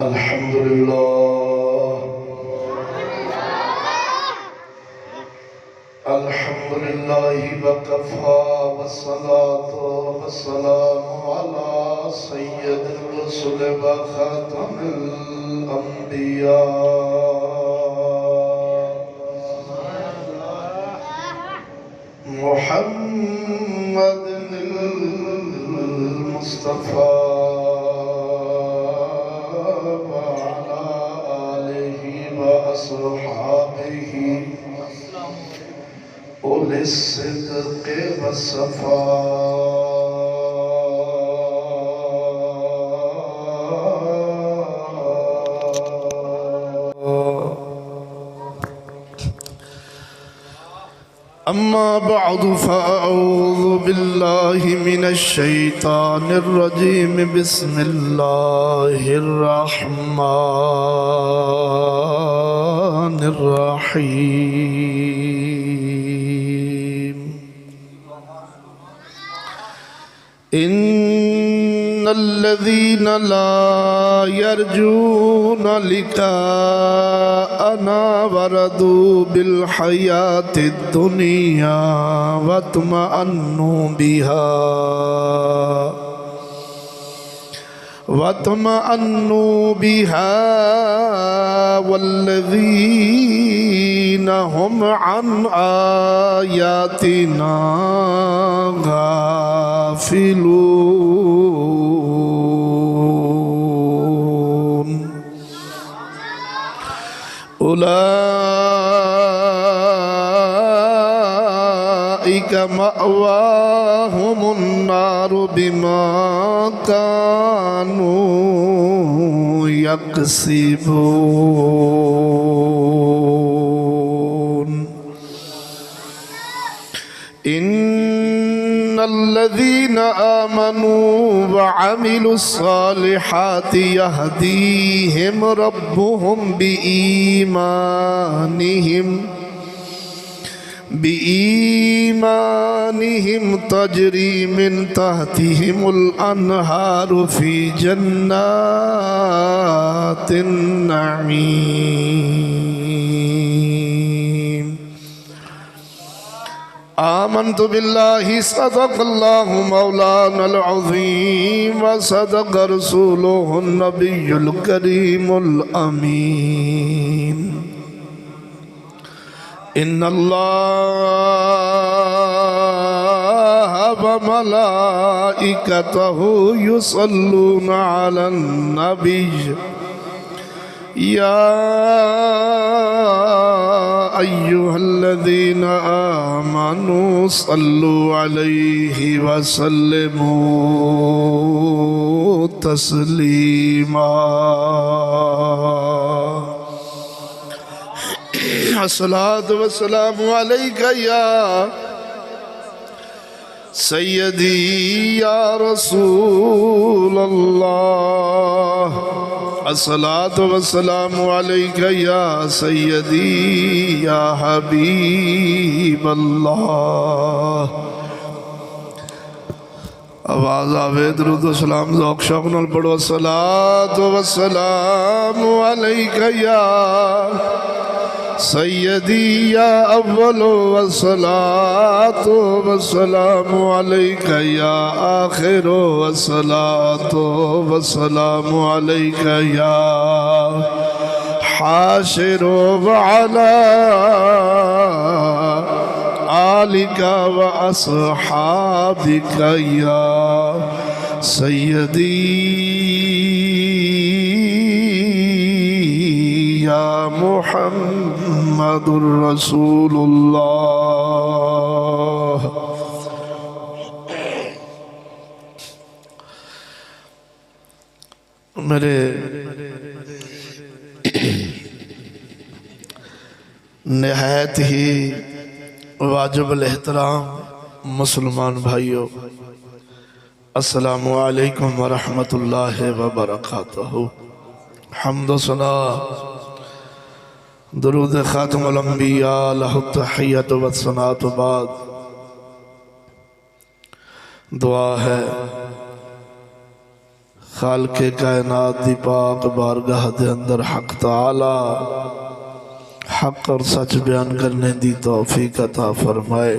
الحمد لله الحمد لله وكفى والصلاة والسلام على سيد الرسل وخاتم الأنبياء محمد المصطفى وعلى آله وأصحابه أولي الصدق والصفاء أما بعد فأعوذ بالله من الشيطان الرجيم بسم الله الرحمن الرحيم إن الذين لا يرجون لقاءنا ورضوا بالحياة الدنيا واطمأنوا بها والذين هم عن آياتنا غافلون أولئك مأواهم النار بما كانوا يكسبون إن الذين آمنوا وعملوا الصالحات يهديهم ربهم بإيمانهم تجري من تحتهم الأنهار في جنات النعيم آمنت بالله صدق الله مولانا العظيم وصدق رسوله النبي الكريم الأمين إن الله وملائكته يصلون على النبي يا أيها الذين آمنوا صلوا عليه وسلموا تسليما الصلاة والسلام عليك يا سيدي يا رسول الله الصلاة والسلام عليك يا سيدي يا حبيب الله آواز آوے درود و سلام ذوق شوق نال پڑھو الصلاة والسلام عليك يا سيدي يا أول والصلاة والسلام عليك يا آخر والصلاة والسلام عليك يا حاشر وعلى آلك وأصحابك يا سيدي يا محمد رسول الله میرے نہایت ہی واجب الاحترام مسلمان بھائیو السلام علیکم ورحمۃ اللہ وبرکاتہ حمد و ثنا درود خاتم الانبیاء لہ التحیت والثناء بعد دعا ہے خالق کائنات دی پاک بارگاہ دے اندر حق تعالی حق اور سچ بیان کرنے دی توفیق عطا فرمائے،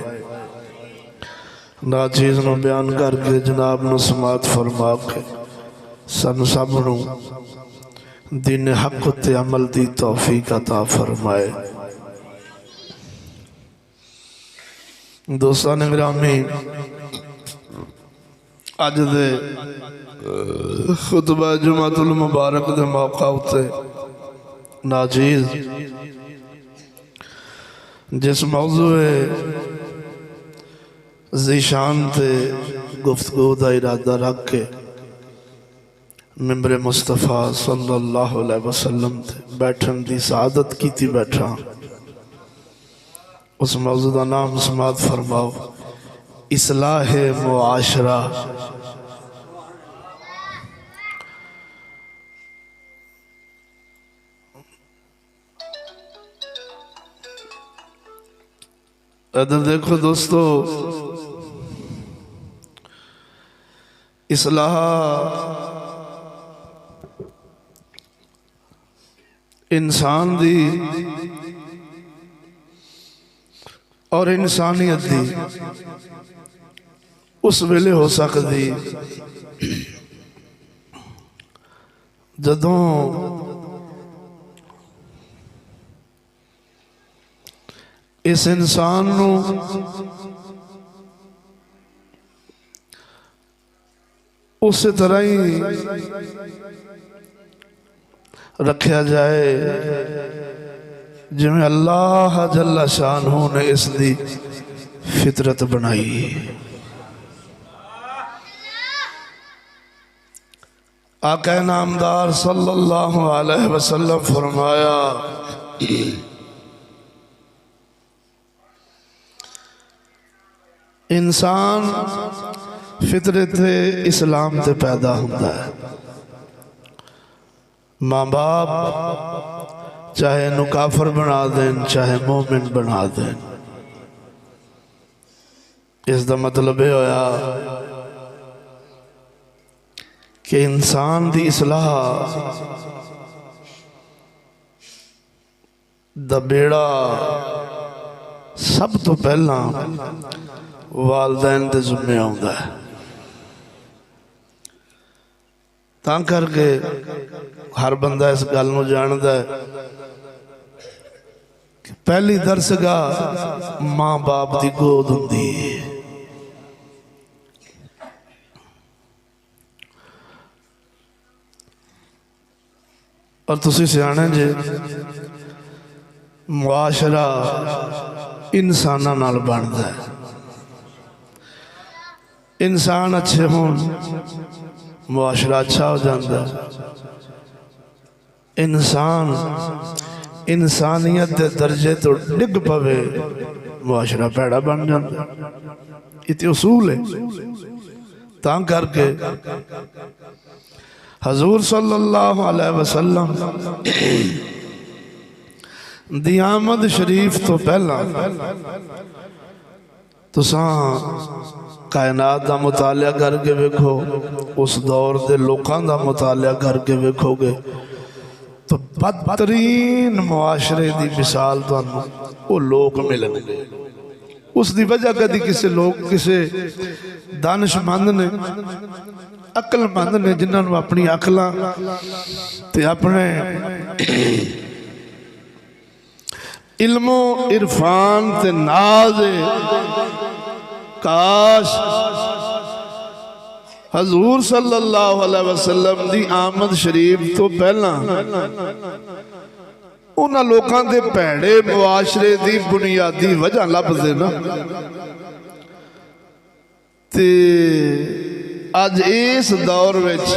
ناچیز نو بیان کر کے جناب نو سماعت فرما کے سن سب نو دین حق تے عمل دی توفیق عطا فرمائے۔ دوستان گرامی، آج دے خطبہ جمعۃ المبارک دے موقع ہوتے ناچیز جس موضوع ذیشان تے گفتگو دا ارادہ رکھ کے ممبر مصطفیٰ صلی اللہ علیہ وسلم تے بیٹھن دی سعادت کی تھی بیٹھا، اس موضوع دا نام سماعت فرماؤ، اصلاح معاشرہ۔ ادھر دیکھو دوستو، اصلاح انسان دی اور انسانیت دی اس ویلے ہو سکتی جدوں اس انسان نو اس طرح ہی رکھیا جائے جمیں اللہ جل شانہ نے اس دی فطرت بنائی۔ آقا نامدار صلی اللہ علیہ وسلم فرمایا، انسان فطرت اسلام تے پیدا ہوتا ہے، ماں باپ چاہے انہوں کافر بنا دیں چاہے مومن بنا دیں، اس دا مطلب ہے ہویا کہ انسان دی اصلاح دا بیڑا سب تو پہلا والدین دے ذمہ آؤندا ہے، تاں کر کے ہر بندہ اس گل نو جاندا ہے کہ پہلی درسگاہ ماں باپ دی گود ہوندی ہے۔ اور تسی سیانے جے معاشرہ انساناں نال بندا ہے، انسان اچھے ہون معاشرہ اچھا ہو جاندہ ہے، انسان انسانیت دے درجے تو ڈگ پوے معاشرہ پیڑا بن جاندہ ہے۔ اتی اصول ہے، تاں کر کے حضور صلی اللہ علیہ وسلم دی آمد شریف تو پہلا تو ساں کائنات دا مطالعہ کر کے ویکھو، اس دور دے لوکاں دا مطالعہ کر کے ویکھو گے تو بدترین معاشرے دی مثال تو وہ لوگ ملن گے۔ اس دی وجہ کدی کسے لوگ کسے دانش مند نے عقل مند نے جنہاں نو اپنی عقلاں تے اپنے علم و عرفان تے ناز کاش حضور صلی اللہ علیہ وسلم دی آمد شریف تو پہلا انہاں لوکاں دے پیڑے معاشرے دی بنیادی وجہ لب دے نا، تے آج اس دور وچ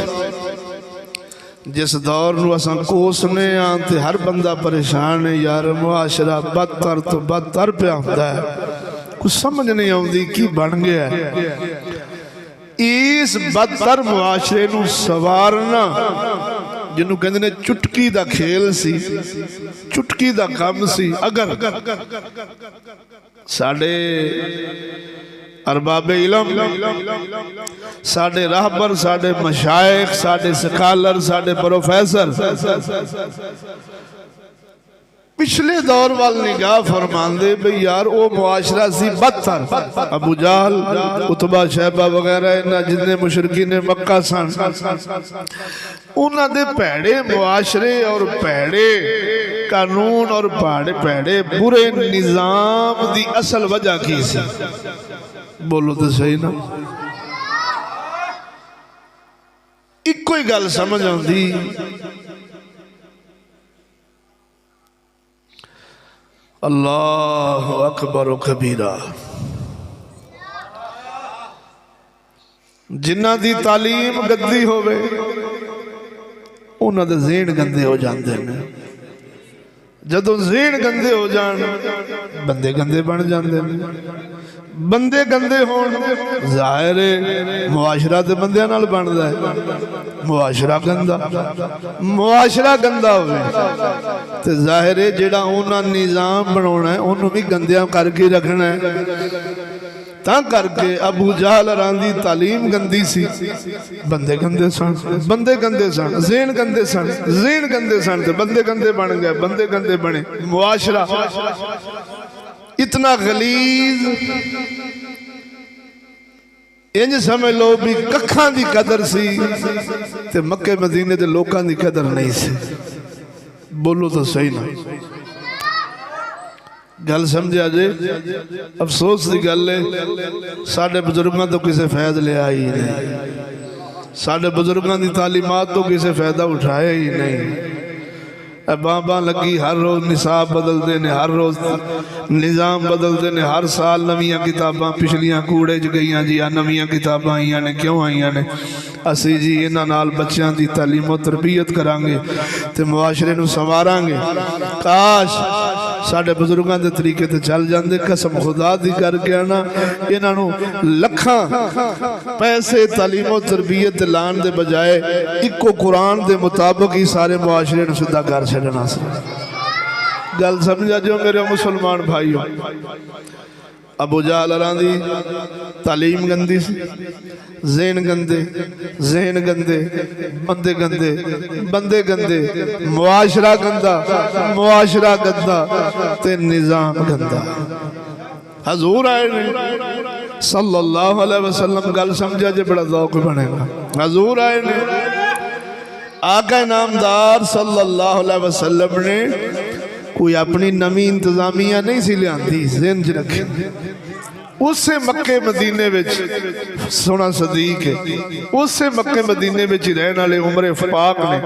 جس دور نو اساں کوسنے آنتے ہر بندہ پریشان ہے، یار معاشرہ بدتر تو بدتر پہ آندا ہے، کچھ سمجھ نہیں آندی کی بن گیا ہے۔ اس بدتر معاشرے نو سوارنا جنہوں کہندے نے چٹکی دا کھیل سی، چٹکی دا کام سی، اگر ساڑے ارباب علم ساڈے راہبر ساڈے مشائخ ساڈے سکالر ساڈے پروفیسر پچھلے دور وال نگاہ فرماندے بھئی یار او معاشرہ سی بدتر ابو جہل عتبہ شیبہ وغیرہ جتنے مشرکین مکہ سن انہاں دے پیڑے معاشرے اور پیڑے قانون اور پیڑے برے نظام دی اصل وجہ کی سی بولو تو صحیح نا ایک کوئی گل سمجھ آندی اللہ اکبر و کبیرہ جنہ دی تعلیم گندی ہوئے انہاں دے ذہن گندے ہو جاندے ہیں جدوں ذہن گندے ہو جان بندے گندے بن جاندے ہیں بندے گندے ہون ظاہر معاشرہ تے بندیاں نال بندا ہے معاشرہ گندا ہوئے تے ظاہر ہے جیڑا انہاں نظام بناونا ہے انہوں بھی گندیاں کر کے رکھنا ہے تاں کر کے ابو جہل راندی تعلیم گندی سی بندے گندے سن ذہن گندے سن تے بندے گندے بن گئے بندے گندے بنے معاشرہ اتنا غلیظ انج سمجھ لو بھی ککھاں دی قدر سی تے مکہ مدینے دے لوکاں دی قدر نہیں سی بولو تو صحیح نہ گل سمجھا جے افسوس دی گل ہے ساڑھے بزرگاں تو کسے فیض لے آئی نہیں ساڑھے بزرگاں دی تعلیمات تو کسے فیضہ اٹھائے ہی نہیں بابا لگی ہر روز نصاب بدل دینے ہر روز نظام بدل دینے ہر سال نویاں کتاباں پچھلیاں کوڑے گئیاں جی نویاں کتاباں آئیاں نے کیوں آئیاں نے اسی جی انہاں نال بچیاں دی تعلیم و تربیت کرانگے تے معاشرے نو سنوارانگے کاش ساڑھے بزرگاں دے طریقے تے چل جاندے قسم خدا دی کر کے آنا انہاں نو لکھاں پیسے تعلیم و تربیت لان دے بجائے ایک قرآن دے مطابق ہی سارے معاشرے نو صدا کر چھڑنا سی گل سمجھا جو میرے مسلمان بھائیوں ابو جہل راندی تعلیم گندی سی ذہن گندے بندے گندے معاشرہ گندہ تے نظام گندہ حضور آئے نے صلی اللہ علیہ وسلم گل سمجھا جے بڑا ذوق بنے گا حضور آئے نے آقا نامدار صلی اللہ علیہ وسلم نے کوئی اپنی نمی انتظامیہ نہیں سی لیاندی ذہن جی رکھیں اس سے مکہ مدینے وچ سونا صدیق ہے اس سے مکہ مدینے وچ رہن والے عمر فاق نے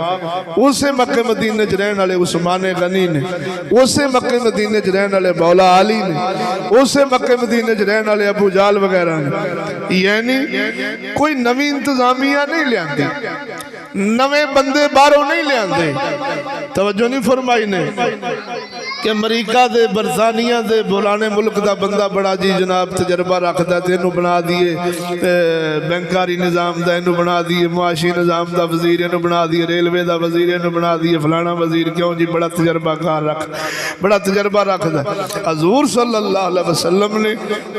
اس سے مکہ مدینے وچ رہن والے عثمان غنی نے اس سے مکہ مدینے وچ رہن والے مولا علی نے اس سے مکہ مدینے وچ رہن والے ابو جہل وغیرہ نے یعنی کوئی نویں انتظامیہ نہیں لیاندی نویں بندے باہروں نہیں لیاندے توجہ نہیں فرمائی نے کہ امریکہ دے برطانیہ دے بولانے ملک دا بندہ بڑا جی جناب تجربہ رکھتا تے انہوں بنا دیئے بینکاری نظام دا انہوں بنا دیئے معاشی نظام دا وزیر انہوں بنا دیئے ریلوے دا وزیر انہوں بنا دیئے فلانا وزیر کیوں جی بڑا تجربہ کار رکھتا حضور صلی اللہ علیہ وسلم نے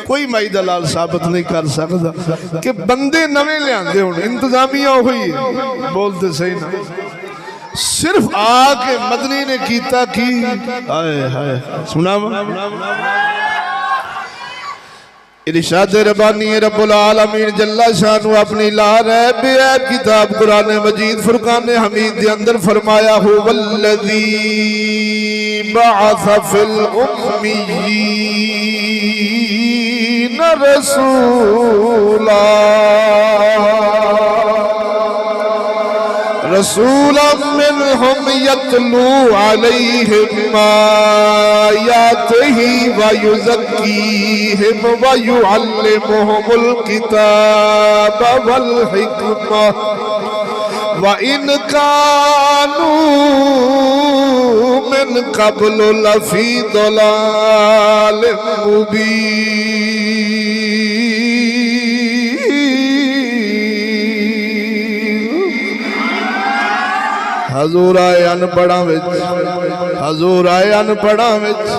کوئی مائی دلال ثابت نہیں کر سکتا کہ بندے نویں لے آندے ہوں انتظامیہ ہوئی بولتے صحیح نہ صرف آکے مدنی نے کیتا کی سنا ارشاد ربانی رب العالمین جل شانہ اپنی لا ریب عیب کتاب قرآن مجید فرقان حمید دے اندر فرمایا هو الذی بعث فی الأمیین رسولا منهم يتلو عليهم آياته ويزكيهم ويعلمهم الكتاب والحكمة وإن كانوا من قبل لفي ضلال مبين حضور آئے ان پڑھاں وچ حضور آئے ان پڑھاں وچ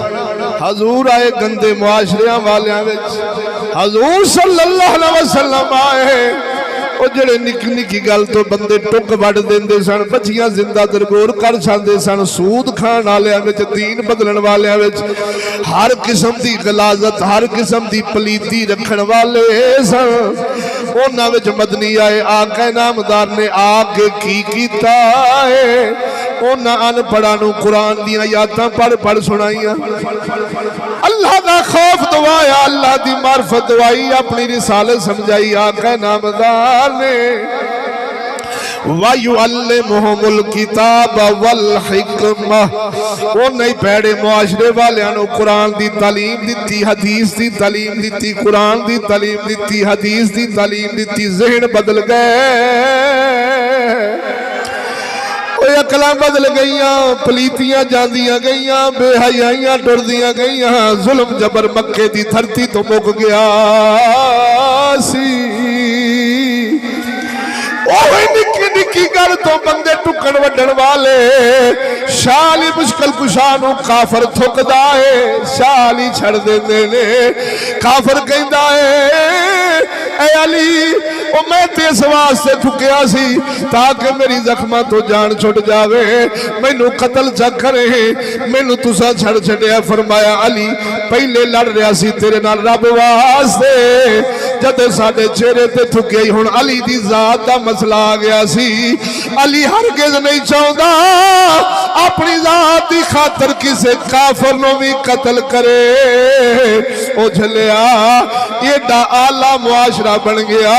حضور آئے گندے معاشریاں والیاں وچ حضور صلی اللہ علیہ وسلم آئے وہ جڑے نکی نکی گل تو بندے ٹک وڈ دیندے سن بچیاں زندہ درگور کر چھاندے سن سود کھان والیاں وچ دین بدلن والیاں وچ ہر قسم دی غلاظت ہر قسم دی پلیتی رکھن والے سن انہاں وچ مدنی آئے آقا نامدار نے آ کے کی کیتا ہے انہاں ان پڑھاں نو قرآن دیاں آیاتاں پڑھ سنائیاں اللہ دا خوف دعایا اللہ دی معرفت دعائی اپنی رسالت سمجھائی آقا نامدار نے وَيُعَلِّمُهُمُ الْكِتَابَ وَالْحِكْمَةَ وہ نہیں پیڑے معاشرے والیاں نو قرآن دی تعلیم دیتی حدیث دی تعلیم دیتی قرآن دی تعلیم دیتی حدیث دی تعلیم دیتی ذہن بدل گئے اکلاں بدل گئیاں پلیتیاں جاندیاں گئیاں بے حیائیاں ٹردیاں گئیاں ظلم جبر مکے دی دھرتی تو مک گیا سی اوہ نکی نکی گر تو بندے ٹکن وڈن والے شالی مشکل کشانو کافر تھک دائے شالی چھڑ دے دینے کافر کہیں دائے اے علی او میں تیس واسطے ٹھکیا سی تاکہ میری زخمہ تو جان چھوٹ جاوے میں نو قتل چکرے میں نو تسا چھڑ چھڑیا فرمایا علی پہلے لڑ رہا سی تیرے نال رب واسطے جدے ساڑے چہرے تے ٹھکیا ہی ہون علی دی ذات دا مسئلہ آ گیا سی علی ہرگز نہیں چاہتا اپنی ذات دی خاطر کسے کافر نو بھی قتل کرے او جھلیا یہ دا آلہ معاشرہ بن گیا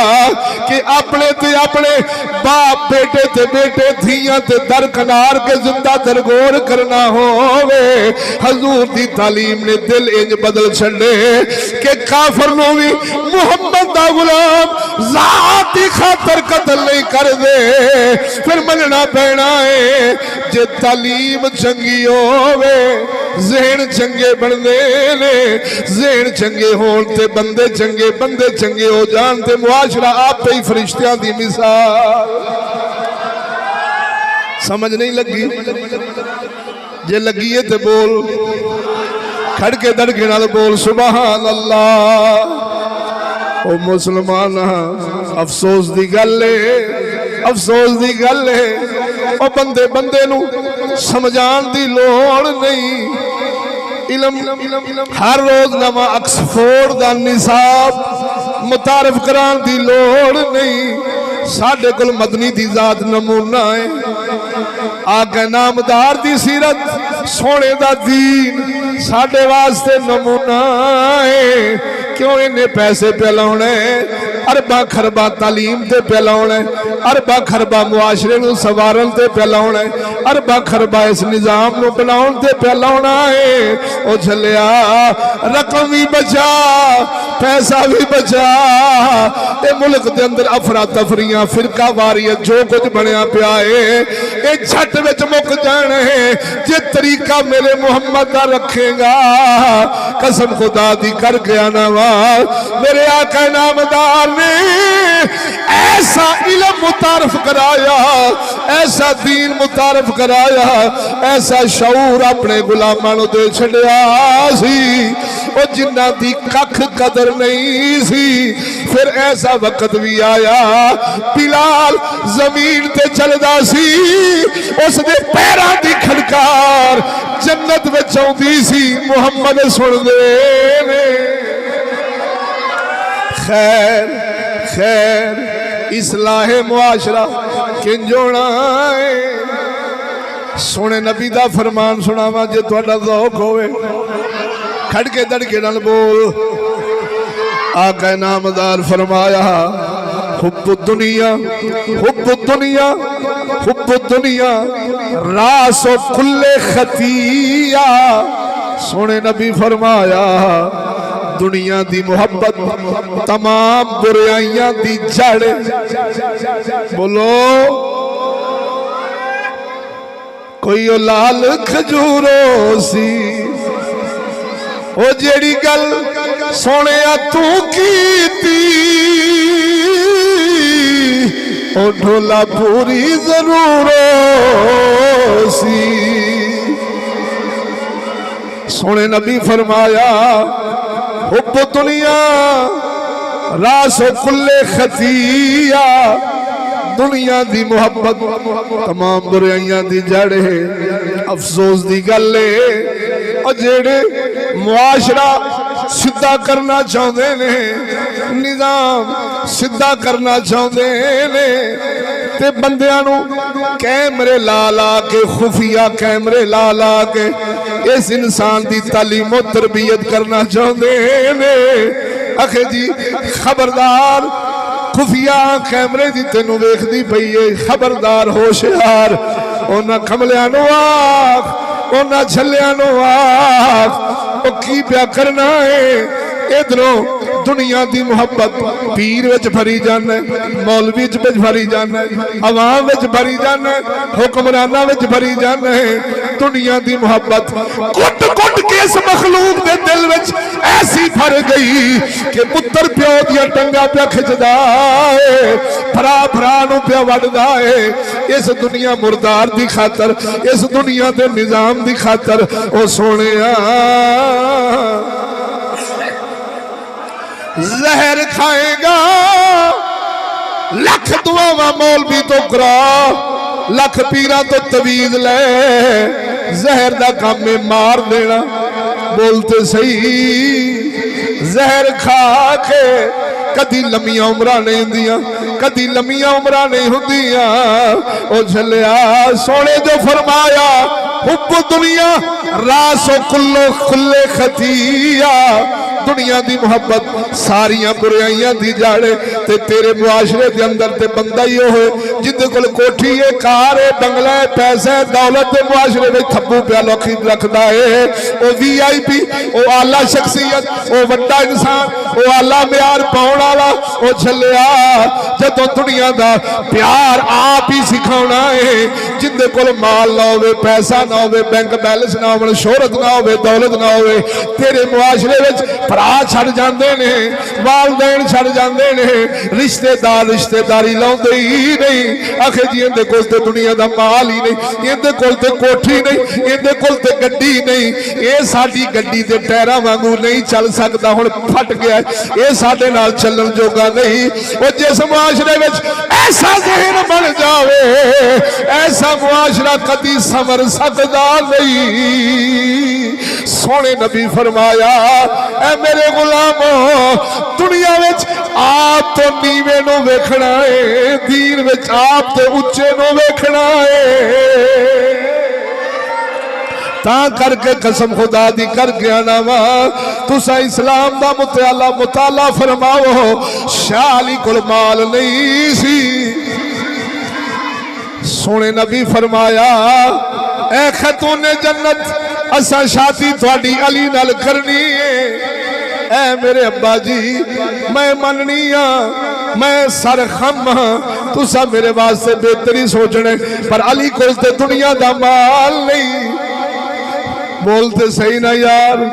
کہ اپنے تے اپنے باپ بیٹے تے بیٹے دھیاں تے درکنار کے زندہ درگور کرنا ہووے حضور دی تعلیم نے دل انج بدل چھڑے کہ کافر نو بھی محمد دا غلام ذاتی خاطر قتل نہیں کر دے پھر مننا پینا ہے جے تعلیم چنگی ہووے ذہن چنگے بندے نے ذہن چنگے ہون تے بندے چنگے ہو جان تے معاشرہ آپ پہ ہی فرشتیاں دی مثال سمجھ نہیں لگی جے لگی ہے تے بول کھڑ کے دڑکے نال بول سبحان اللہ او مسلمان افسوس دی گل ہے او بندے نو سمجھان دی لوڑ نہیں علم ہر روز نواں آکسفورڈ دا نصاب متعارف کران دی لوڑ نہیں ساڈے کول مدنی دی ذات نمونہ ہے آقا نامدار دی سیرت سونے دا دین ساڈے واسطے نمونہ ہے کیوں انہیں پیسے پہ لاؤنے ارباں خرباں تعلیم تے پہ لاؤنے ارباں خرباں معاشرے نو سوارن تے پہ لاؤنے ارباں خرباں اس نظام نو بناؤن تے پہ لاؤنا ہے او جھلیا رقم بھی بچا پیسہ بھی بچا اے ملک دے اندر افرا تفریاں فرقہ واریت جو کچھ بنیا پیا ہے اے جھٹ وچ مک جانے جے طریقہ میرے محمد دا رکھے گا قسم خدا دی کر کے آنا میرے آقا نامدار نے ایسا علم متعارف کرایا ایسا دین متعارف کرایا ایسا شعور اپنے غلامانوں دے چھڑیا سی وہ جنہ دی ککھ قدر نہیں سی پھر ایسا وقت بھی آیا بلال زمین تے چلدا سی اس دے پیران دی کھڑکار جنت میں چاہتی سی محمد سن دے خیر اصلاح معاشرہ کنجونا ہے سونے نبی دا فرمان سناوا جے تہاڈا ذوق ہوئے کھڑ کے دڑ کے نال بول آقا نامدار فرمایا حب الدنیا راس و کل خطیہ سونے نبی فرمایا دنیا دی محبت تمام برائیاں دی جڑ بولو کوئی لال کھجورو سی او جیڑی گل سونے تو کیتی او ڈھولا پوری ضرور سی سونے نبی فرمایا حب دنیا راس کل خطیہ دنیا دی محبت تمام برائیاں دی جڑ ہے افسوس دی گل ہے اور جڑے معاشرہ سدھا کرنا چاہتے نے نظام سدھا کرنا چاہتے نے تے بندیاں نو کیمرے لا لا کے خفیہ کیمرے لا لا کے اس انسان دی تعلیم و تربیت کرنا چاہتے نے اکھے جی خبردار خفیہ کیمرے دی تینوں ویکھ دی پئیے خبردار ہوشیار اونا کھملیاں نو آکھ اونا جھلیاں نو آکھ او کی پیا کرنا ہے ادھروں دنیا دی محبت پیر وچ بھری جانا ہے مولوی وچ بھری جانا ہے عوام وچ بھری جانا ہے حکمرانہ وچ بھری جانا ہے دنیا دی محبت کٹ کٹ کے اس مخلوق دے دل وچ ایسی بھر گئی کہ پتر پیو دیا ٹنگا پیا کھچدا ہے بھرا بھرا نو پیا وڈدا ہے اس دنیا مردار دی خاطر اس دنیا دے نظام دی خاطر او سونیا زہر کھائے گا لکھ دعاواں مولوی تو کرا لکھ پیرا تو تویز لے زہر دا کام میں مار دینا بولتے صحیح زہر کھا کے کدی لمیاں عمرہ نہیں دیا کدی لمیاں عمرہ نہیں ہوندیاں او جھلیا سونے جو فرمایا حب دنیا راس و کل خطیہ دنیا دی محبت ساریاں برائیاں دی جاڑے تے تیرے معاشرے دے اندر تے بندہ ہی ہوئے جندے کل کوٹھی ہے کار ہے بنگلہ ہے پیسے دولت دے معاشرے میں تھبو پیا لوکی رکھدا ہے او وی آئی پی او اعلیٰ شخصیت او وڈا انسان او اعلیٰ معیار پاؤن والا او جھلیا جدوں دنیا دا پیار آپ ہی سکھاونا ہے جندے کل مال نہ ہوئے پیسہ نہ ہوئے بینک بیلنس نہ ہوئے شہرت نہ ہوئے دولت نہ ہوئے تیرے معاشرے وچ پرا چھڑ جاندے نے والدین چھڑ جاندے نے رشتہ داری لاؤندے ہی نہیں آخے جی اندے کول تے دنیا دا مال ہی نہیں اندے کول تے کوٹھی نہیں اندے کول تے گڈی نہیں اے ساڈی گڈی دے ٹائراں وانگو نہیں چل سکدا ہن پھٹ گیا اے ساڈے نال چلن جوگا نہیں او جس معاشرے وچ ایسا ذہن بن جاوے ایسا معاشرہ کدی سمر سکدا نہیں سونے نبی فرمایا اے میرے غلاموں دنیا وچ آپ تو نیوے نو ویکھنا ہے دین وچ آپ تو اچے نو ویکھنا ہے تا کر کے قسم خدا دی کر گیا ناما تسا اسلام دا مطالعہ فرماؤ شاہ علی کل مال نہیں سی سونے نبی فرمایا اے خاتون جنت اسا شادی تھوڑی علی نال کرنی ہے اے میرے ابا جی میں مننی ہاں میں سر خم ہاں تسا میرے واسطے بہتری سوچنے پر علی کول تے دنیا دا مال نہیں بولتے صحیح نہ یار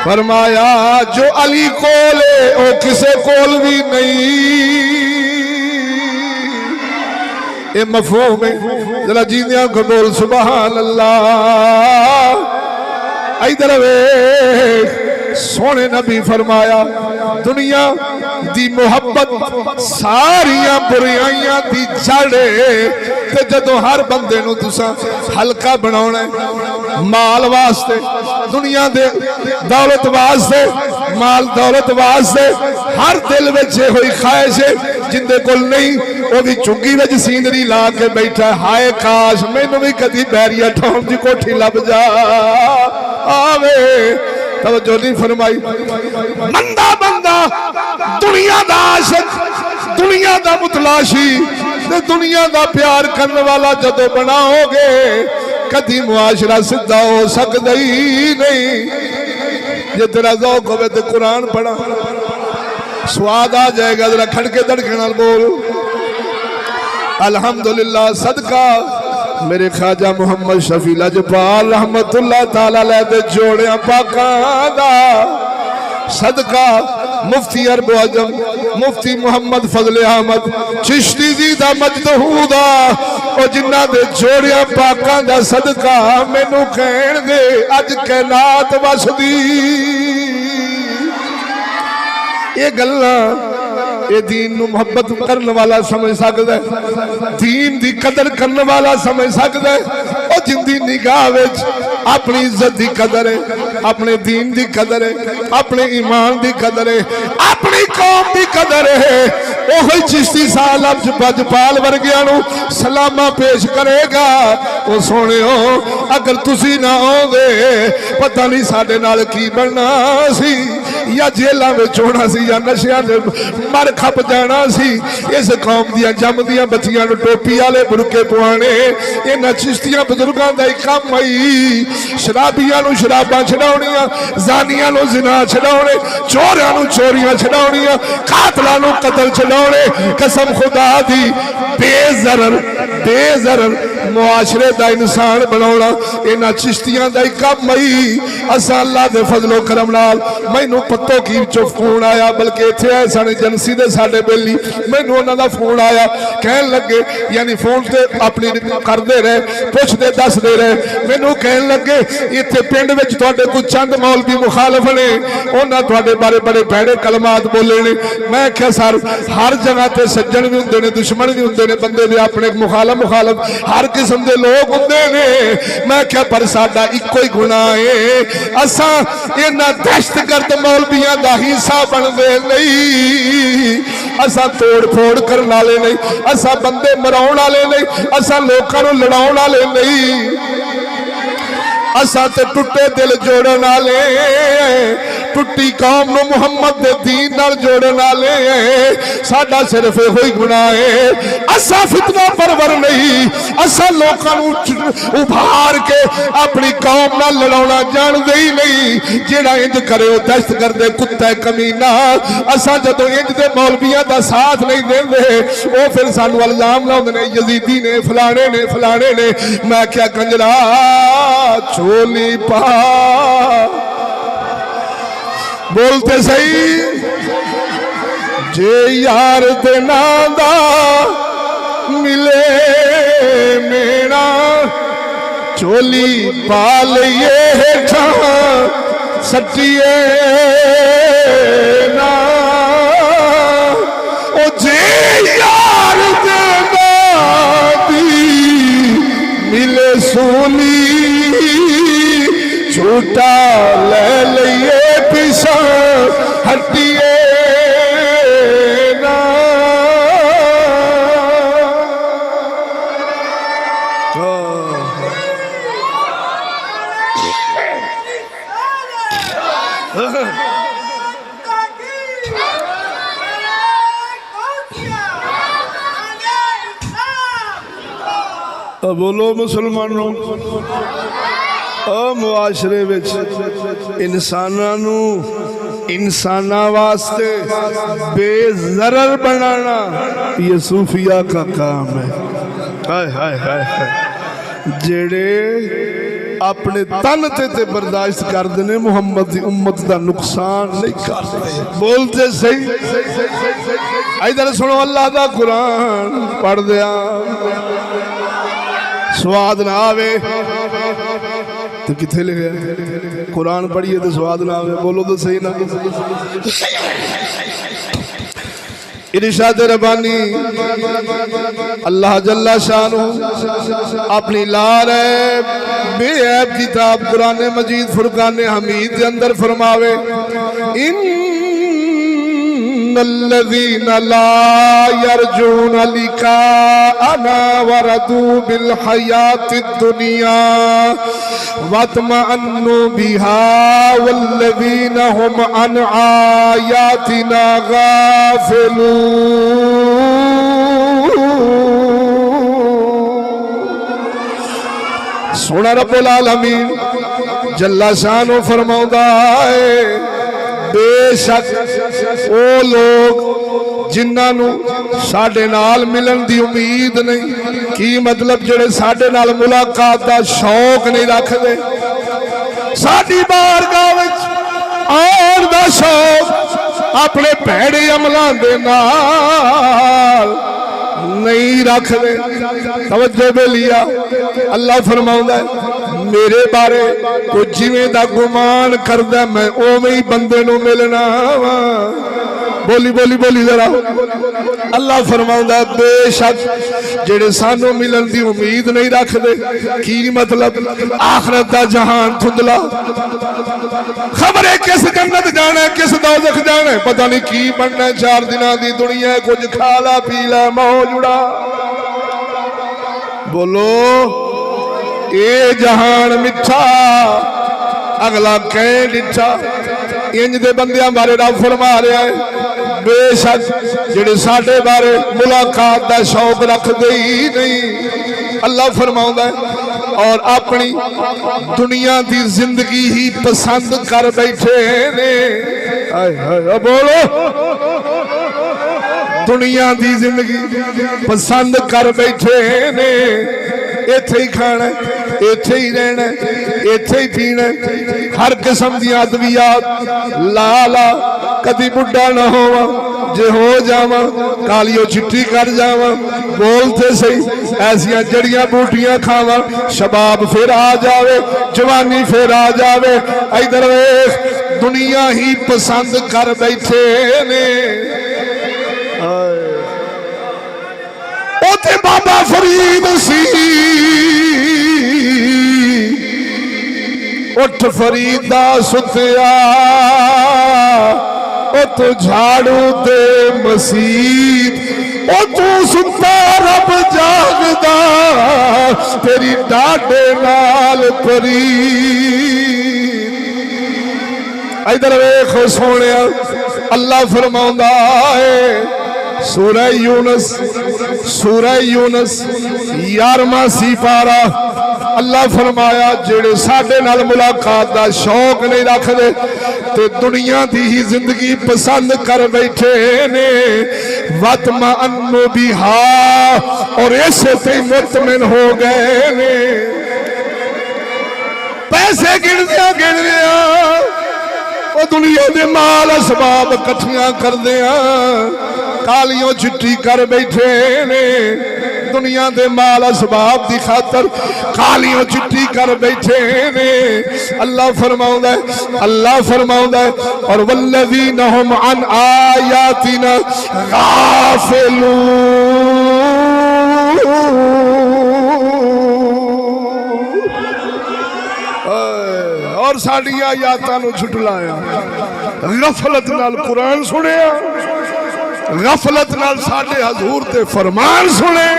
فرمایا جو علی کول ہے او کسے کول بھی نہیں اے مفہوم ہے ذرا جیندیاں کو بول سبحان اللہ ادھر ویکھ سونے نبی فرمایا دنیا دی محبت ساریاں برائیاں دی جڑے تے جدوں ہر بندے نو تساں ہلکا بناونا ہے مال واسطے دنیا دے دولت واسطے مال دولت واسطے ہر دل وچ ہوئی خواہش ہے جندے کول نہیں او دی چنگی وچ سینری لا کے بیٹھا ہائے کاش مینوں بھی کدی بیریا ٹھاون دی کوٹھی لب جا آوے توجہ نہیں فرمائی بندہ دنیا دا عاشق دنیا دا متلاشی دنیا دا پیار کرنے والا جدو بناؤ گے کدی معاشرہ سدھا ہو سکتا ہی نہیں یہ تیرا ذوق ہوئے تو قرآن پڑھا سواد آ جائے گا ذرا کھڑ کے دڑکے نال بول الحمدللہ صدقہ میرے خواجہ محمد شفیع لجپال رحمت اللہ تعالیٰ لے دے جوڑیاں پاکاں دا صدقہ مفتی عرب و عجم مفتی محمد فضل احمد چشتی زیدہ مجدہودہ اور جنہ دے جوڑیاں پاکاں دا صدقہ میں نو کہن دے اج کائنات وسدی یہ گلاں اے دین نو محبت کرنے والا سمجھ سکدا ہے، دین دی قدر کرنے والا سمجھ سکدا ہے۔ او جن دی نگاہ وچ اپنی عزت دی قدر ہے، اپنے دین دی قدر ہے، اپنے ایمان دی قدر ہے، اپنی قوم دی قدر ہے، اوہی چشتی صاحب بجپال ورگیاں نو سلامہ پیش کرے گا۔ او سونےو اگر تسی نہ ہوندے پتہ نہیں ساڈے نال کی بننا سی، یا جیلاں وچ ہونا سی یا نشیاں دے مر کھپ جانا سی۔ اس قوم دیاں جم دیاں بچیاں نو ٹوپی والے برقے پوانے انہاں چشتیاں بزرگاں دا ہی کم آئی۔ شرابیاں نو شراباں چھڈاونیاں، زانیاں نو زنا چھڈاونے، چوریاں نو چوریاں چھڈاونیاں، قاتلاں نو قتل چھڈاونے۔ قسم خدا دی بے ضرر معاشرے دا انسان بناونا انہاں چشتیاں دا ہی کم آئی۔ اساں اللہ دے فضل و کرم نال مینوں پتو کی چو فون آیا، بلکہ اتھے آئے سانے جنسی دے ساڈے بیلی، مینوں انہاں دا فون آیا، کہن لگے یعنی فون تے اپنی کر دے رہے، پوچھ دے دس دے رہے، مینوں کہن لگے اتھے پنڈ وچ تواڈے کچھ چند مولوی مخالف نے، انہاں تواڈے بارے بڑے بھڑے کلمات بولے نے۔ میں کہا سر ہر جگہ تے سجن بھی ہوندے نے، دشمن بھی ہوندے نے، بندے دے اپنے مخالف ہر قسم دے لوگ ہوندے نے۔ میں کہا پر ساڈا اکو ہی گناہ ہے، اساں انہاں دہشت گرد مولویاں دا حصہ بن دے نہیں، اساں توڑ پھوڑ کرن والے نہیں، اساں بندے مراؤن والے نہیں، اساں لوکاں نوں لڑاؤن والے نہیں، اساں تے ٹوٹے دل جوڑن والے، ٹوٹی قوم نو محمد دے دین نال جوڑن والے۔ ساڈا صرف ہوئی گناہ ہے اساں فتنہ پرور نہیں، اساں لوکاں نوں ابھار کے اپنی قوم نال لڑاونا جان دے ہی نہیں۔ جیڑا انج کرے او دہشت گرد کتا کمینہ۔ اساں جدوں انج دے مولویاں دا ساتھ نہیں دیندے او پھر سانوں الزام لاؤندے نے یزیدی نے فلانے نے۔ میں کیا کنجرا چولی پا بولتے صحیح جے یار دے نادا ملے میرا چولی پا لئیے ہیٹھا سٹیے نا او جے یار دے نادی ملے سولی چھوٹا لے لئیے پیسا ہٹیے نا۔ بولو مسلمانوں، معاشرے وچ انساناں نو انساناں واسطے بے ضرر بنانا یہ صوفیاء کا کام ہے۔ ہائے ہائے ہائے ہائے، جڑے اپنے تن تے برداشت کر دینے محمد دی امت دا نقصان نہیں کرتے۔ بولتے صحیح، ادھر سنو اللہ دا قرآن پڑھ دیا، سواد نہ آوے تو کتھے لے گیا؟ قرآن پڑھئے تو سواد نہ آوے، بولو تو صحیح نہ۔ ارشاد ربانی اللہ جل شانہ اپنی لار بے عیب کتاب قرآن مجید فرقان حمید کے اندر فرماوے ان الذین لا یرجون لقاءنا وردوا بالحیات الدنیا واطمأنوا بها والذین هم عن آیاتنا غافلون۔ سونا رب العالمین جل شانہ فرماؤں ہے بے شک او لوگ جنہاں نو ساڈے نال ملن دی امید نہیں، کی مطلب جڑے ساڈے نال ملاقات دا شوق نہیں رکھ دے، ساڈی بارگاہ وچ آن دا شوق اپنے بھڑے عملاں دے نال نہیں رکھ دے۔ توجہ بے لیا اللہ فرماؤں ہے میرے بارے کو جویں دا گمان کردہ میں اوویں ہی بندے نو ملنا بولی بولی بولی ذرا اللہ فرماؤندا بے شک جڑے سانو ملن دی امید نہیں رکھ دے کی مطلب آخرت دا جہان دھندلا خبر ہے کس جنت جانا ہے کس دوزخ جانا ہے پتہ نہیں کی بننا ہے 4 دنوں دی دنیا ہے کچھ کھالا پیلا موج اڑا بولو اے جہان مٹھا اگلا کہیں ڈٹھا انج دے بندیاں بارے رب فرما رہا ہے بے شک جڑے ساڈے بارے ملاقات دا شوق رکھ دے ہی نہیں اللہ فرماؤندا ہے اور اپنی دنیا دی زندگی ہی پسند کر بیٹھے نے ہائے ہائے بولو دنیا دی زندگی پسند کر بیٹھے نے ایتھے ہی کھانا ہے ایتھے ہی رہنا ہے ایتھے ہی پینا ہے ہر قسم دی ادویات لالا کدی بڈھا نہ ہوا جے ہو جاواں کالیو چٹی کر جاواں بولتے صحیح ایسیاں جڑیاں بوٹیاں کھاواں شباب پھر آ جاوے جوانی پھر آ جاوے ادھر ویکھ دنیا ہی پسند کر بیٹھے نے اوتے بابا فرید سی اٹھ فریدہ ستیا او تو جھاڑو دے مسیح او تو ستا رب جاگدا تیری ڈاڈے نال پری ادھر ویکھو سونیا اللہ فرماؤندا ہے سورہ یونس 11واں سپارہ اللہ فرمایا جڑے ساڈے نال ملاقات دا شوق نہیں رکھ دے تے دنیا دی ہی زندگی پسند کر بیٹھے نے وَطْمَأَنُّ بِهَا اور ایسے تے مطمئن ہو گئے نے پیسے گن دیا وہ دنیا دے مال اسباب کٹھیاں کر دیا کالیوں چٹی کر بیٹھے نے دنیا دے مال اسباب دی خاطر کالیوں چٹی کر بیٹھے نے اللہ فرماؤندا ہے اور والذین هم عن آیاتنا غافلون اور ساڑی آیاتاں نو چھٹلایا غفلت نال قرآن سنیا غفلت نال ساڑے حضور تے فرمان سنے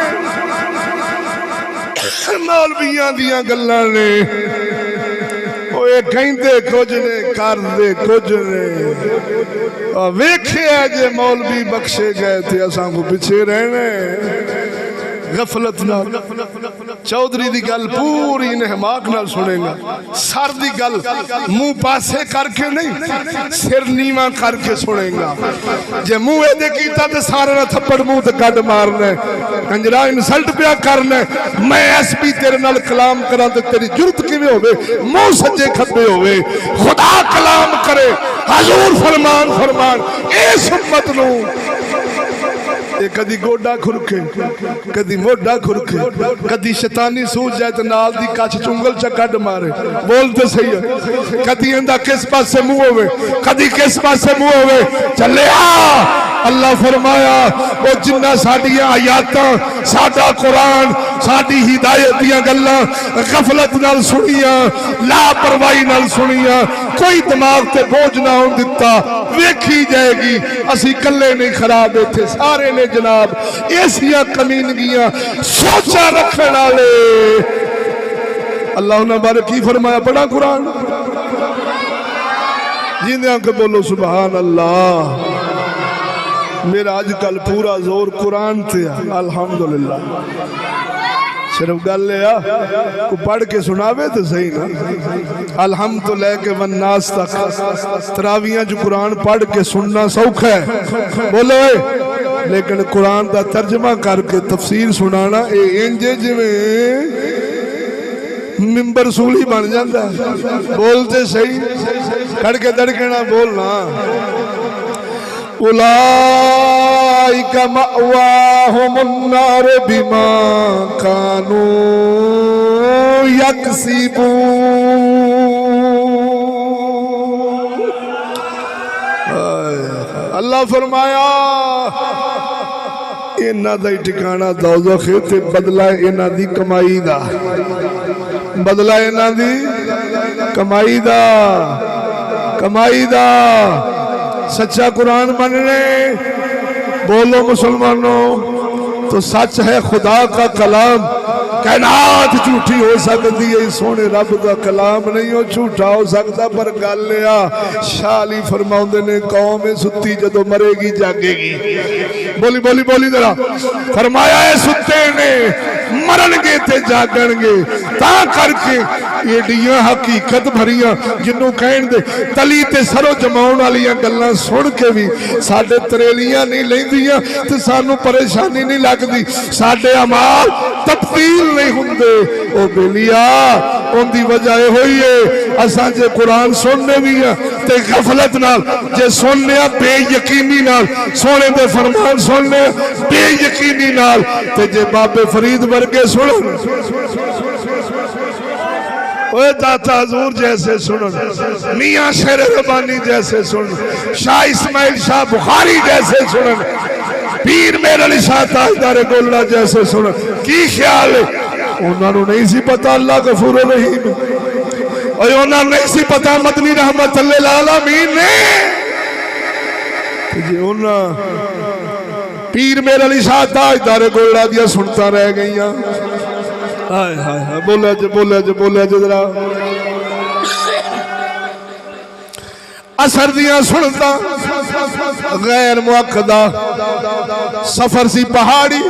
مولویاں دیاں گلاں نے اوے کہندے کچھ نے کر دے کچھ نے ویکھے جے مولوی بخشے گئے تھے اساں کو پیچھے رہنے غفلت نال چودھری دی گل پوری انہماک نال سنے گا سر دی گل منہ پاسے کر کے نہیں سر نیواں کر کے سنے گا جے منہ ایدے کیتا تے سارے نہ تھپڑ منہ تے کڈ مارنے کنجرا انسلٹ پیا کرنے میں ایس پی تیرے نال کلام کراں تے تیری جرت کیویں ہوے منہ سجے کھبے ہوے خدا کلام کرے حضور فرمان اس امت نو کدی گوڈا کھرکے کدی موڈا کھرکے کدی شیطانی سوچ جائے تو نال دی کچھ چنگل چکڈ مارے بولتے صحیح ہے کدی اندہ کس پاس سے منہ ہوئے کدی کس پاس سے منہ ہوئے چلے اللہ فرمایا وہ جنہ ساڑی آیاتاں ساڑا قرآن ساڑی ہدایت دیاں گلاں غفلت نال سنیاں لاپرواہی نال سنیاں کوئی دماغ تے بوجھ نہ ہون دیتا ویکھی جائے گی اسی کلے نہیں خراب تھے سارے نے جناب ایسیاں کمینگیاں سوچا رکھنا لے اللہ نے بارے کی فرمایا پڑھا قرآن جیندیاں کہ بولو سبحان اللہ میرا آج کل پورا زور قرآن تھے الحمدللہ صرف گل لیا کو پڑھ کے سناوے تو صحیح نا الحمد لے کے والناس تک تراویاں جو قرآن پڑھ کے سننا سوکھ ہے بولو لیکن قرآن دا ترجمہ کر کے تفسیر سنانا اے انجے جو ممبر سولی بن جاندہ بولتے صحیح کڑ کے دڑکنا بولنا اولئک مأواہم النار بما کانوا یکسبون اللہ فرمایا انہاں دا ٹھکانہ دوزخ تے بدلہ انہاں دی کمائی دا، بدلہ انہاں دی کمائی دا، کمائی دا۔ سچا قرآن مننے بولو مسلمانوں تو سچ ہے خدا کا کلام، کائنات جھوٹی ہو سکتی ہے، سونے رب کا کلام نہیں ہو جھوٹا ہو سکتا، پر گل لیا شاہ علی فرماؤندے نے قوم ستی جدو مرے گی جاگے گی، بولی بولی بولی ذرا، فرمایا ہے ستے نے مرن گے تے جاگن گے، تا کر کے ایڈیاں حقیقت بھریاں جنوں کہن دے تلی تے سرو جماؤن والیاں گلاں سن کے بھی ساڈے تریلیاں نہیں لیندیاں تے سانو پریشانی نہیں لگدی، ساڈے اعمال تبدیل نہیں ہوندے۔ او بیلیا ان دی وجہ ہوئی ہے اساں جے قرآن سننے بھی ہیں تے غفلت نال، جے سننے بے یقینی نال، سونے دے فرمان سننے بے یقینی نال، تے جے بابے فرید ورگے سنن، اوہ داتا حضور جیسے سنن، میاں شیر ربانی جیسے سنن، شاہ اسماعیل شاہ بخاری جیسے سنن، پیر میر علی شاہ تاجدار گولڑا جیسے سنن، کی خیال ہے انہوں نے نہیں سی پتا اللہ غفور رحیم، اور انہوں نے نہیں سی پتا مدنی رحمت اللہ العالمین نے، جی انہوں پیر میر علی شاہ تاجدار گولڑا دیا سنتا رہ گئیاں، ہائے ہائے ہائے بولے جو بولے جو بولے جو ذرا اثر دیا سنتا غیر موقدہ سفر سی پہاڑی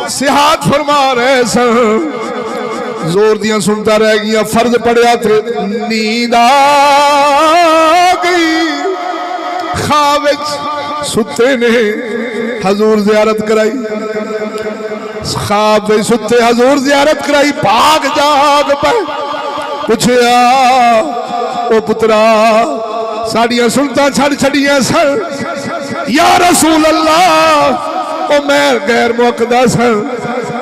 سیاحت فرما رہے سن، زور دیا سنتا رہ گیا، فرض پڑیا تھے نیند آگئی، خواب ستے نے حضور زیارت کرائی، خواب میں ستے حضور زیارت کرائی، بھاگ جاگ پہ پوچھیا او پترا ساڑیاں سنتا چھڑ چھڑیاں سر، یا رسول اللہ او میں غیر موقدہ سر،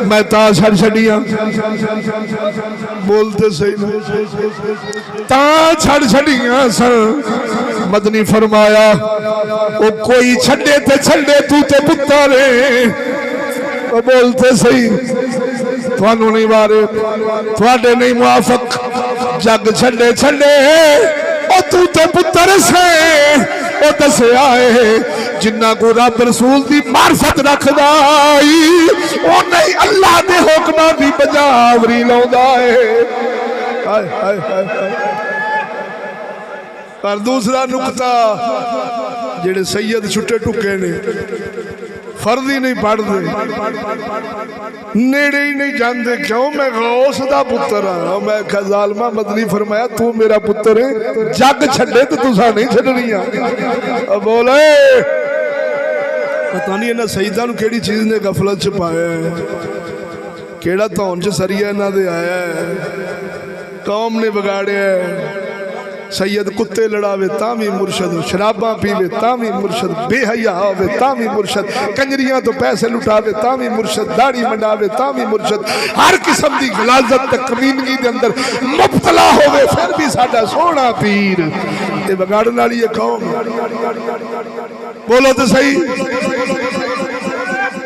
میں تا چھڑ چھڑیاں، بولتے صحیح تا چھڑ چھڑیاں سر، مدنی فرمایا او کوئی چھڑے تے چھڑے تو تے پترے، بولتے صحیح توانو نہیں بارے تواڈے نہیں موافق، جگ چھڑے چھڑے او تو تے پتر سے او دسے آئے، جنہ کو رب رسول دی معرفت رکھ دائی او نہیں اللہ دے حکمہ دی بجاوری لو دائے۔ پر دوسرا نکتہ جڑے سید چھٹے ٹکے نے فرض ہی نہیں پڑھ دے، نیڑے ہی نہیں جاندے، کیوں میں غوث دا پتر ہاں، میں کہا ظالمہ مدنی فرمایا تو میرا پتر ہے، جگ چھڑے تو تسا نہیں چھڑنیاں، بولے پتہ نہیں انہا سیدہ نو کیڑی چیز نے غفلت چھپایا ہے، کیڑا تون چھ سریہ نہ دے آیا ہے، قوم نے بگاڑے ہے، سید کتے لڑاوے تامی مرشد، شراباں پیوے تامی مرشد، بے حیا ہوے تامی مرشد، کنجریاں تو پیسے لٹاوے تامی مرشد، داڑھی منڈاوے تامی مرشد، ہر قسم دی غلاظت تک کمینگی دے اندر مبتلا ہوئے پھر بھی ساڈا سونا پیر، یہ بگاڑن والی یہ قوم، بولو تو صحیح،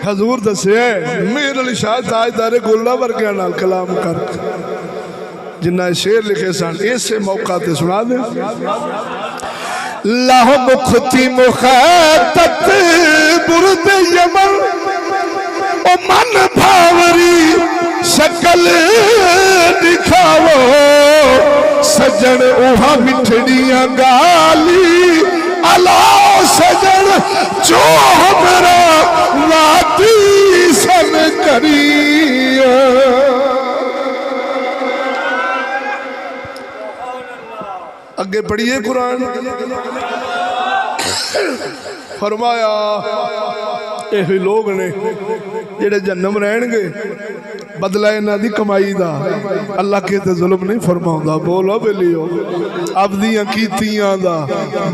حضور دسے ہے میر علی شاہ تاجدار گولڑا ورگیاں نال کلام کر، جنہ شیر لکھے سن ایسے موقع تے سنا دیں، لاہ مختی مخیطت برد یمن او من بھاوری شکل دکھاو، سجن اوہا مٹھڑیاں گالی علاو سجن جو ہمرا واتی سن کریاں۔ اگے پڑھئے قرآن، فرمایا یہ لوگ نے جڑے جنم رہن گے بدلہ انہاں دی کمائی دا، اللہ کے تے ظلم نہیں فرماؤں دا، بولو بلیو عبدیاں کیتیاں دا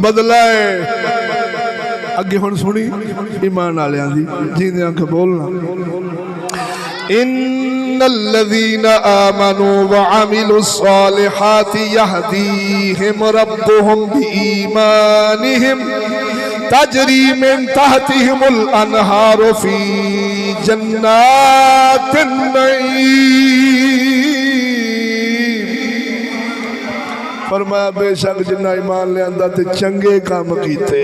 بدلہ ہے۔ اگے ہن سنی ایمان آلیاں دی جیندیاں کے بولنا، ان الذين آمنوا وعملوا الصالحات يهديهم ربهم بإيمانهم تجری من تحتہم الانہار فی جنات النعیم۔ فرمایا بے شک جنہ ایمان لے اندہ تے چنگے کام کیتے،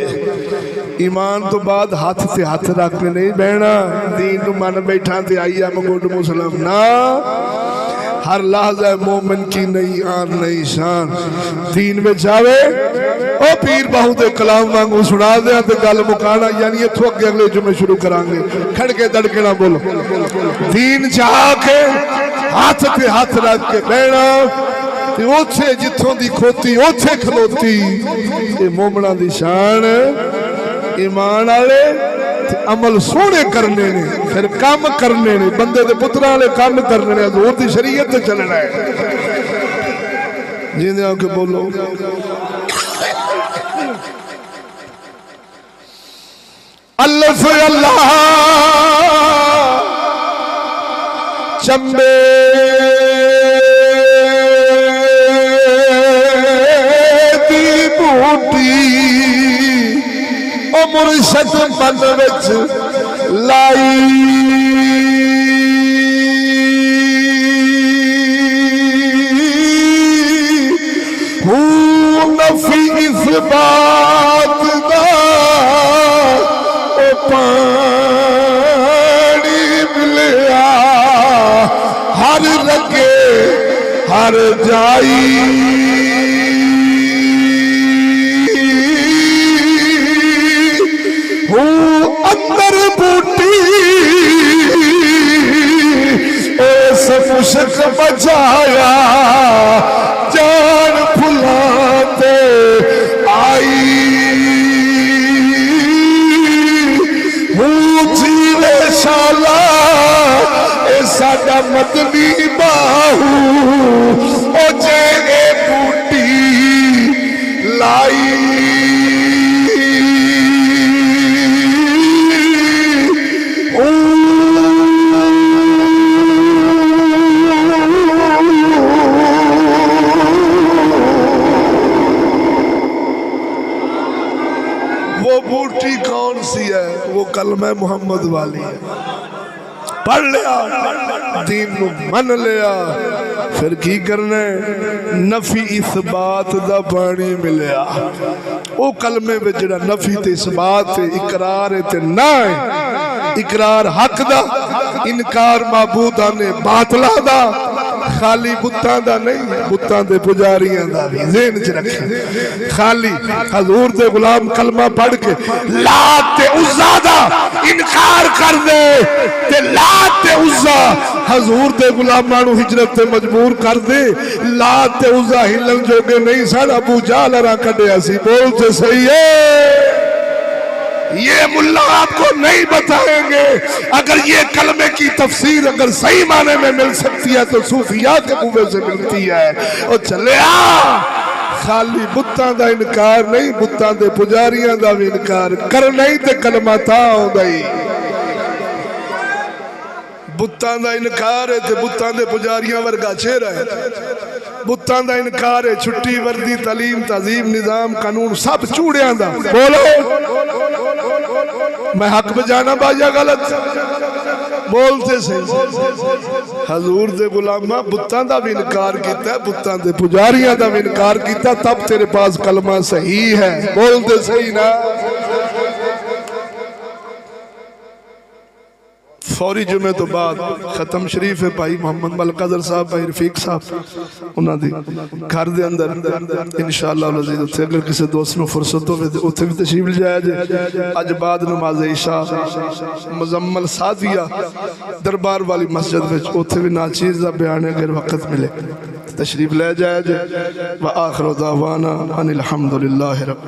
ایمان تو بعد ہاتھ تے ہاتھ رکھ کے نہیں بہنا دین نو من بیٹھا تے آئی ایم گوڈ مسلم نا، ہر لحظہ مومن کی نئی آن نئی شان دین میں جاوے۔ او پیر بہو دے کلام مانگو سنا دیا تے گل مکانا، یعنی یہ تھوک کے اگلے جمعے شروع کرانگے، کھڑ کے دڑکے نہ بولو، دین چاہ کے ہاتھ تے ہاتھ رکھ کے بہنا تے اوتھے جتھوں دی کھوتی اوتھے کھلوتی، یہ مومنہ دی شان ایمان آلے عمل سونے کرنے نے، پھر کام کرنے نے، بندے دے پترہ آلے کام کرنے نے، حضور دی شریعت تے چلنا ہے۔ جیندے آن کے بولو اللہ سے اللہ چمبے دی بوٹی مرشد من وچ لائی، ہو نفی اثبات دا او پانی ملیا، ہر رگے ہر جائی اندر بوٹی ایس مشک بجایا، جان پھلاتے آئی، جیوے شالا اے ساڈا مدنی باہو، او جے اے بوٹی لائی، بوٹی کون سی ہے؟ وہ کلمہ محمد والی ہے، پڑھ لیا دین نو من لیا، پھر کی کرنے نفی اثبات دا پانی ملیا، او کلمے میں جڑا نفی تے اثبات تے اقرار تے نہ ہے، اقرار حق دا، انکار معبودہ نے باطلہ دا، خالی بتاں دا نہیں، بتاں دے پجاریاں دا بھی ذہن چ رکھیں، خالی حضور دے غلام کلمہ پڑھ کے لات تے عزا دا انکار کر دے تے لات تے عزا حضور دے غلامانو ہجرت تے مجبور کر دے، لات تے عزا ہلن جو کہ نہیں سن ابو جہل را کڈے اسی بولتے صحیح ہے۔ یہ ملا آپ کو نہیں بتائیں گے، اگر یہ کلمے کی تفسیر اگر صحیح معنی میں مل سکتی ہے تو صوفیات کے منہ سے ملتی ہے۔ اور چلے خالی بتاں دا انکار نہیں، بتاں دے پجاریاں دا بھی انکار کر نہیں تے کلمہ تا ہوں دائی، بتاں دا انکار ہے تے بتاں دے پجاریاں ورگا چہرہ ہے، بتاں دا انکار ہے، چھٹی وردی تعلیم تہذیب نظام قانون سب چوڑیاں دا، بولو میں حق بجانا بایا غلط بولتے سے، حضور دے غلامہ بتاں دا بھی انکار کیتا ہے، بتاں دے پجاریاں دا بھی انکار کیتا، تب تیرے پاس کلمہ صحیح ہے، بولتے صحیح نا۔ فوری جمعے تو بعد ختم شریف ہے بھائی محمد ملکادر صاحب، بھائی رفیق صاحب، انہاں دی گھر دے اندر انشاءاللہ العزیز اتھے اگر کسی دوست نو فرصت ہوئے اتھے بھی تشریف لے جائے اج بعد نماز عشاء مزمل سادیہ دربار والی مسجد میں اتھے بھی ناچیز دا بیانے اگر وقت ملے تشریف لے جائے وآخر دعوانا ان الحمدللہ رب